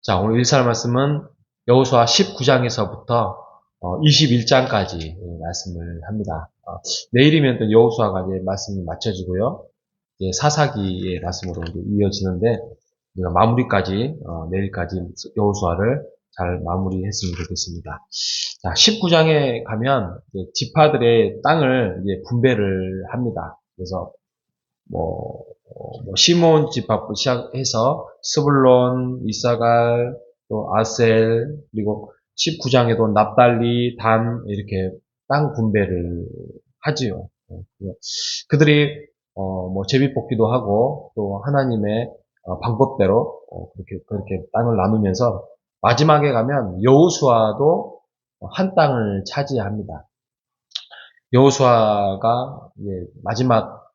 자, 오늘 일살 말씀은 여호수아 19장에서부터 21장까지 말씀을 합니다. 내일이면 또 여호수아가 이제 말씀이 마쳐지고요. 이제 사사기의 말씀으로 이제 이어지는데 우리가 마무리까지 내일까지 여호수아를 잘 마무리했으면 좋겠습니다. 자, 19장에 가면 이제 지파들의 땅을 이제 분배를 합니다. 그래서 시몬 집합부터 시작해서 스불론, 이사갈, 또 아셀, 그리고 19장에도 납달리, 단 이렇게 땅 분배를 하지요. 그들이 제비 뽑기도 하고 또 하나님의 방법대로 그렇게 땅을 나누면서 마지막에 가면 여호수아도 한 땅을 차지합니다. 여호수아가 마지막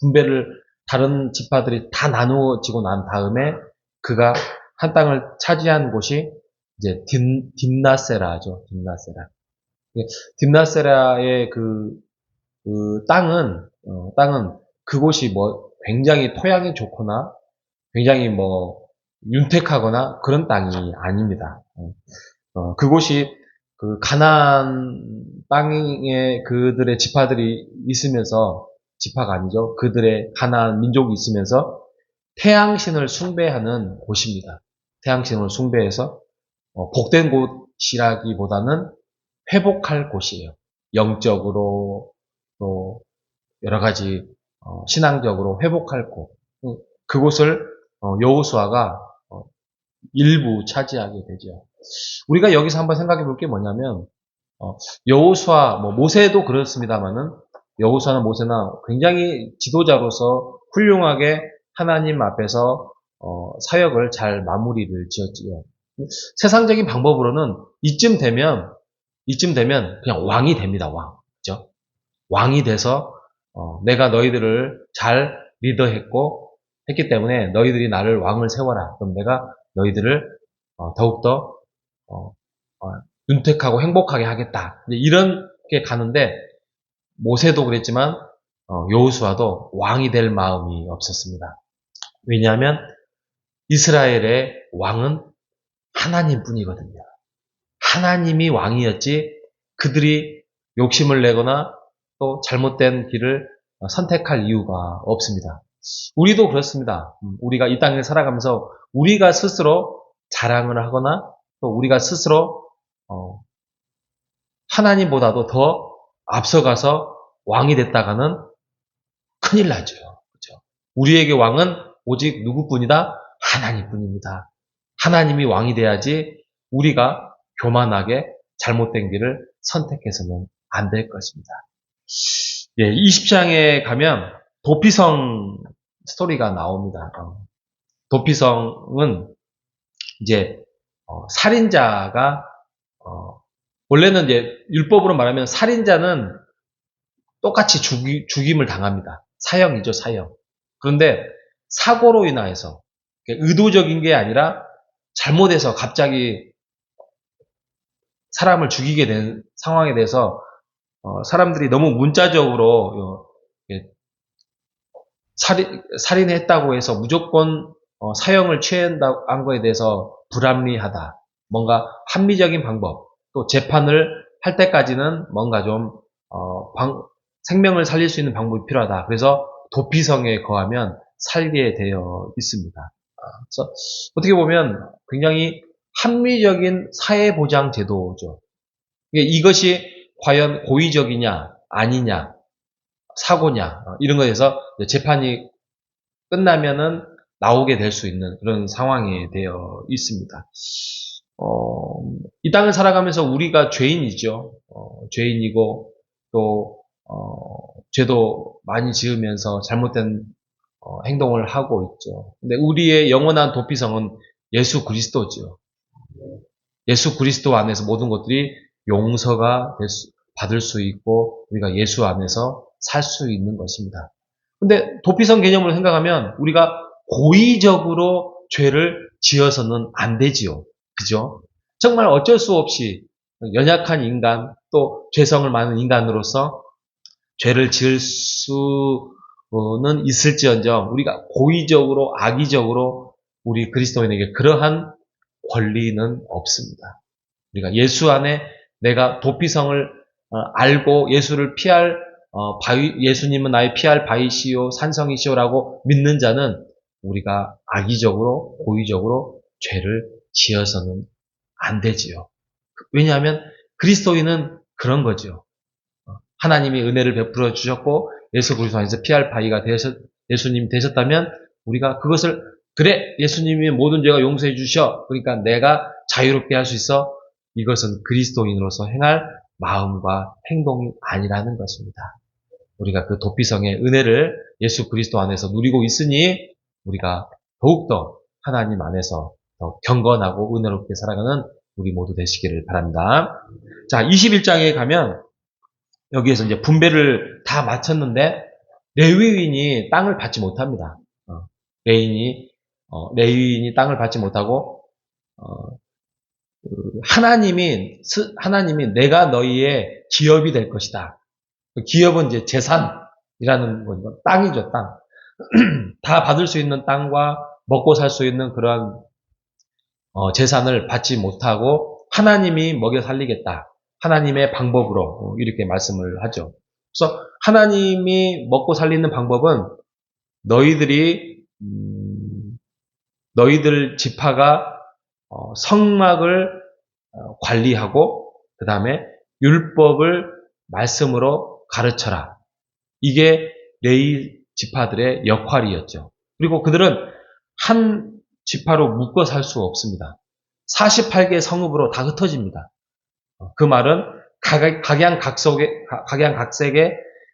분배를 다른 지파들이 다 나누어지고 난 다음에 그가 한 땅을 차지한 곳이 이제 딥나세라죠. 딥나세라. 딥나세라의 땅은 그곳이 굉장히 토양이 좋거나 굉장히 윤택하거나 그런 땅이 아닙니다. 그곳이 가나안 땅에 그들의 지파들이 있으면서 지파가 아니죠. 그들의 가나안 민족이 있으면서 태양신을 숭배하는 곳입니다. 태양신을 숭배해서 복된 곳이라기보다는 회복할 곳이에요. 영적으로 또 여러 가지 신앙적으로 회복할 곳. 그곳을 여호수아가 일부 차지하게 되죠. 우리가 여기서 한번 생각해 볼 게 뭐냐면 여호수아, 모세도 그렇습니다만은 여호수아나 모세나 굉장히 지도자로서 훌륭하게 하나님 앞에서 사역을 잘 마무리를 지었지요. 세상적인 방법으로는 이쯤 되면 그냥 왕이 됩니다. 왕, 그죠? 왕이 돼서 내가 너희들을 잘 리더했고 했기 때문에 너희들이 나를 왕을 세워라. 그럼 내가 너희들을 더욱더 윤택하고 행복하게 하겠다. 이렇게 가는데 모세도 그랬지만 여호수아도 왕이 될 마음이 없었습니다. 왜냐하면 이스라엘의 왕은 하나님뿐이거든요. 하나님이 왕이었지 그들이 욕심을 내거나 또 잘못된 길을 선택할 이유가 없습니다. 우리도 그렇습니다. 우리가 이 땅에 살아가면서 우리가 스스로 자랑을 하거나 또 우리가 스스로 하나님보다도 더 앞서가서 왕이 됐다가는 큰일 나죠. 그렇죠? 우리에게 왕은 오직 누구뿐이다? 하나님뿐입니다. 하나님이 왕이 돼야지 우리가 교만하게 잘못된 길을 선택해서는 안 될 것입니다. 20장에 가면 도피성 스토리가 나옵니다. 도피성은 이제 살인자가 원래는 이제 율법으로 말하면 살인자는 똑같이 죽임을 당합니다. 사형이죠, 사형. 그런데 사고로 인해서 의도적인 게 아니라 잘못해서 갑자기 사람을 죽이게 된 상황에 대해서 사람들이 너무 문자적으로 살인했다고 해서 무조건 사형을 취한다는 거에 대해서 불합리하다. 뭔가 합리적인 방법, 또 재판을 할 때까지는 뭔가 좀 생명을 살릴 수 있는 방법이 필요하다. 그래서 도피성에 거하면 살게 되어 있습니다. 그래서 어떻게 보면 굉장히 합리적인 사회보장 제도죠. 이것이 과연 고의적이냐, 아니냐, 사고냐, 이런 거에 대해서 재판이 끝나면은 나오게 될 수 있는 그런 상황이 되어 있습니다. 이 땅을 살아가면서 우리가 죄인이죠. 죄인이고, 또, 죄도 많이 지으면서 잘못된 행동을 하고 있죠. 근데 우리의 영원한 도피성은 예수 그리스도죠. 예수 그리스도 안에서 모든 것들이 용서가 받을 수 있고 우리가 예수 안에서 살 수 있는 것입니다. 근데 도피성 개념으로 생각하면 우리가 고의적으로 죄를 지어서는 안 되지요. 그죠? 정말 어쩔 수 없이 연약한 인간 또 죄성을 많은 인간으로서 죄를 지을 수는 있을지언정 우리가 고의적으로 악의적으로 우리 그리스도인에게 그러한 권리는 없습니다. 우리가 예수 안에 내가 도피성을 알고 예수를 피할 예수님은 나의 피할 바위시요 산성이시오라고 믿는 자는 우리가 악의적으로 고의적으로 죄를 지어서는 안 되지요. 왜냐하면 그리스도인은 그런 거죠. 하나님이 은혜를 베풀어 주셨고 예수 그리스도 안에서 피할 바위가 예수님이 되셨다면 우리가 그것을 그래 예수님이 모든 죄가 용서해 주셔 그러니까 내가 자유롭게 할 수 있어 이것은 그리스도인으로서 행할 마음과 행동이 아니라는 것입니다. 우리가 그 도피성의 은혜를 예수 그리스도 안에서 누리고 있으니 우리가 더욱더 하나님 안에서 더 경건하고 은혜롭게 살아가는 우리 모두 되시기를 바랍니다. 자, 21장에 가면 여기에서 이제 분배를 다 마쳤는데 레위인이 땅을 받지 못합니다. 레위인이 땅을 받지 못하고 하나님이 내가 너희의 기업이 될 것이다. 기업은 이제 재산이라는 거죠. 땅이죠, 땅. 다 받을 수 있는 땅과 먹고 살 수 있는 그러한 재산을 받지 못하고 하나님이 먹여 살리겠다. 하나님의 방법으로 이렇게 말씀을 하죠. 그래서 하나님이 먹고 살리는 방법은 너희들 지파가 성막을 관리하고 그 다음에 율법을 말씀으로 가르쳐라. 이게 레위 지파들의 역할이었죠. 그리고 그들은 한 지파로 묶어 살 수 없습니다. 48개 성읍으로 다 흩어집니다. 그 말은 각양각색의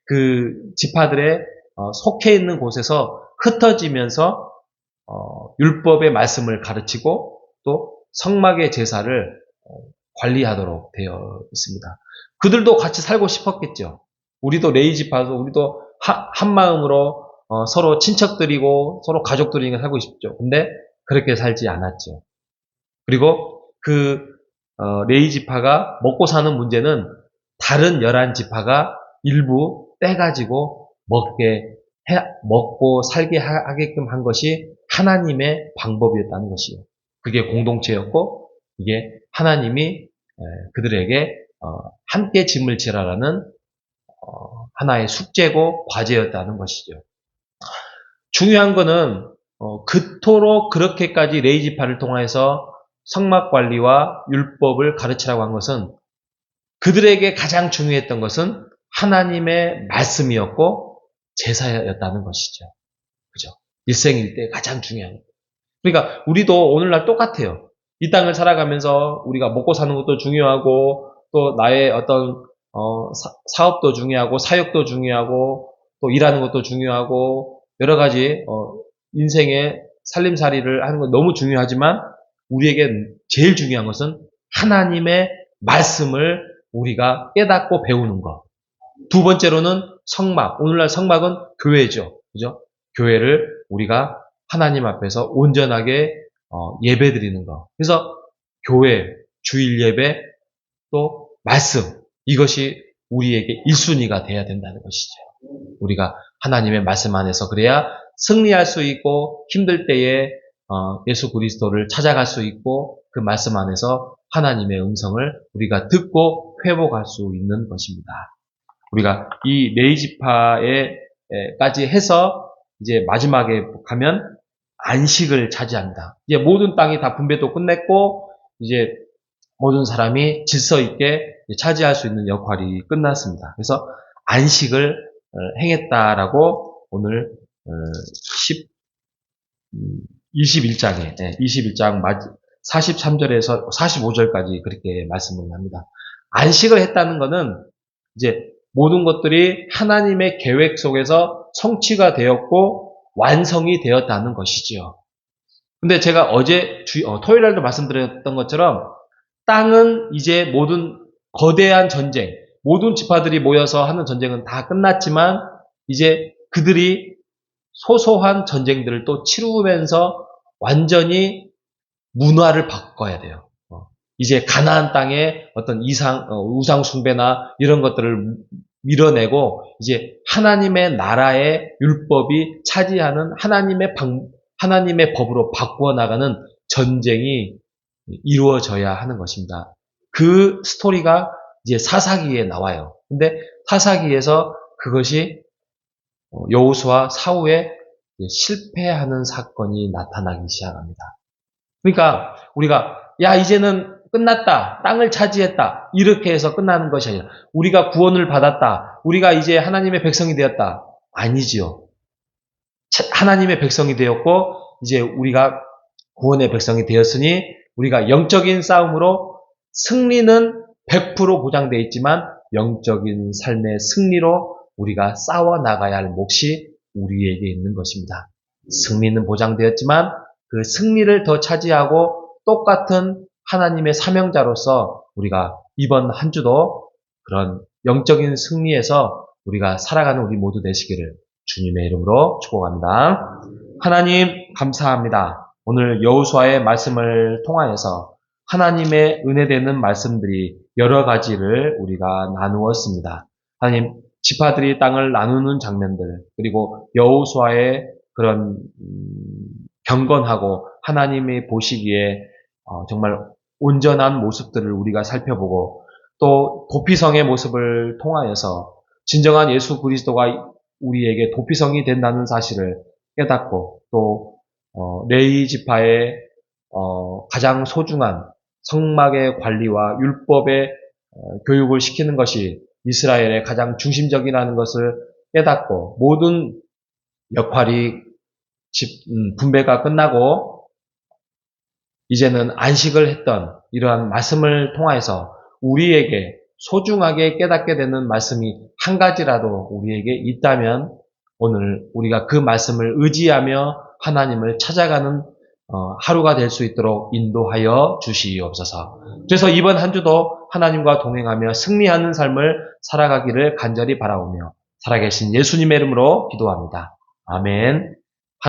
그 지파들의 속해 있는 곳에서 흩어지면서 율법의 말씀을 가르치고 또 성막의 제사를 관리하도록 되어 있습니다. 그들도 같이 살고 싶었겠죠. 우리도 레위 지파도 우리도 한 마음으로 서로 친척들이고 서로 가족들이고 살고 싶죠. 근데 그렇게 살지 않았죠. 그리고 그 레위 지파가 먹고 사는 문제는 다른 11지파가 일부 떼가지고 먹고 살게 하게끔 한 것이 하나님의 방법이었다는 것이에요. 그게 공동체였고 이게 하나님이 그들에게 함께 짐을 지라라는 하나의 숙제고 과제였다는 것이죠. 중요한 거는 그토록 그렇게까지 레위 지파를 통해서 성막 관리와 율법을 가르치라고 한 것은 그들에게 가장 중요했던 것은 하나님의 말씀이었고 제사였다는 것이죠. 그죠? 일생일대 가장 중요한 것. 그러니까 우리도 오늘날 똑같아요. 이 땅을 살아가면서 우리가 먹고 사는 것도 중요하고 또 나의 어떤 사업도 중요하고 사역도 중요하고 또 일하는 것도 중요하고 여러 가지 인생의 살림살이를 하는 건 너무 중요하지만 우리에게 제일 중요한 것은 하나님의 말씀을 우리가 깨닫고 배우는 것. 두 번째로는 성막. 오늘날 성막은 교회죠. 그죠? 교회를 우리가 하나님 앞에서 온전하게 예배드리는 것. 그래서 교회, 주일 예배, 또 말씀. 이것이 우리에게 1순위가 돼야 된다는 것이죠. 우리가 하나님의 말씀 안에서 그래야 승리할 수 있고 힘들 때에 예수 그리스도를 찾아갈 수 있고 그 말씀 안에서 하나님의 음성을 우리가 듣고 회복할 수 있는 것입니다. 우리가 이 레위 지파에까지 해서 이제 마지막에 가면 안식을 차지합니다. 이제 모든 땅이 다 분배도 끝냈고 이제 모든 사람이 질서 있게 차지할 수 있는 역할이 끝났습니다. 그래서 안식을 행했다라고 오늘 21장에 21장 43절에서 45절까지 그렇게 말씀을 합니다. 안식을 했다는 것은 이제 모든 것들이 하나님의 계획 속에서 성취가 되었고 완성이 되었다는 것이지요. 근데 제가 어제 토요일 날도 말씀드렸던 것처럼 땅은 이제 모든 거대한 전쟁, 모든 지파들이 모여서 하는 전쟁은 다 끝났지만 이제 그들이 소소한 전쟁들을 또 치루면서 완전히 문화를 바꿔야 돼요. 이제 가나안 땅에 어떤 우상 숭배나 이런 것들을 밀어내고 이제 하나님의 나라의 율법이 차지하는 하나님의 법으로 바꾸어 나가는 전쟁이 이루어져야 하는 것입니다. 그 스토리가 이제 사사기에 나와요. 근데 사사기에서 그것이 여호수아 사후에 실패하는 사건이 나타나기 시작합니다. 그러니까 우리가 야 이제는 끝났다. 땅을 차지했다. 이렇게 해서 끝나는 것이 아니라 우리가 구원을 받았다. 우리가 이제 하나님의 백성이 되었다. 아니지요. 하나님의 백성이 되었고 이제 우리가 구원의 백성이 되었으니 우리가 영적인 싸움으로 승리는 100% 보장되어 있지만 영적인 삶의 승리로 우리가 싸워 나가야 할 몫이 우리에게 있는 것입니다. 승리는 보장되었지만 그 승리를 더 차지하고 똑같은 하나님의 사명자로서 우리가 이번 한 주도 그런 영적인 승리에서 우리가 살아가는 우리 모두 되시기를 주님의 이름으로 축복합니다. 하나님 감사합니다. 오늘 여호수아의 말씀을 통하여서 하나님의 은혜되는 말씀들이 여러 가지를 우리가 나누었습니다. 하나님 지파들이 땅을 나누는 장면들 그리고 여호수아의 그런 경건하고 하나님이 보시기에 정말 온전한 모습들을 우리가 살펴보고 또 도피성의 모습을 통하여서 진정한 예수 그리스도가 우리에게 도피성이 된다는 사실을 깨닫고 또 레위 지파의 가장 소중한 성막의 관리와 율법의 교육을 시키는 것이 이스라엘의 가장 중심적이라는 것을 깨닫고 모든 역할이 분배가 끝나고 이제는 안식을 했던 이러한 말씀을 통해서 우리에게 소중하게 깨닫게 되는 말씀이 한 가지라도 우리에게 있다면 오늘 우리가 그 말씀을 의지하며 하나님을 찾아가는 하루가 될 수 있도록 인도하여 주시옵소서. 그래서 이번 한 주도 하나님과 동행하며 승리하는 삶을 살아가기를 간절히 바라오며 살아계신 예수님의 이름으로 기도합니다. 아멘.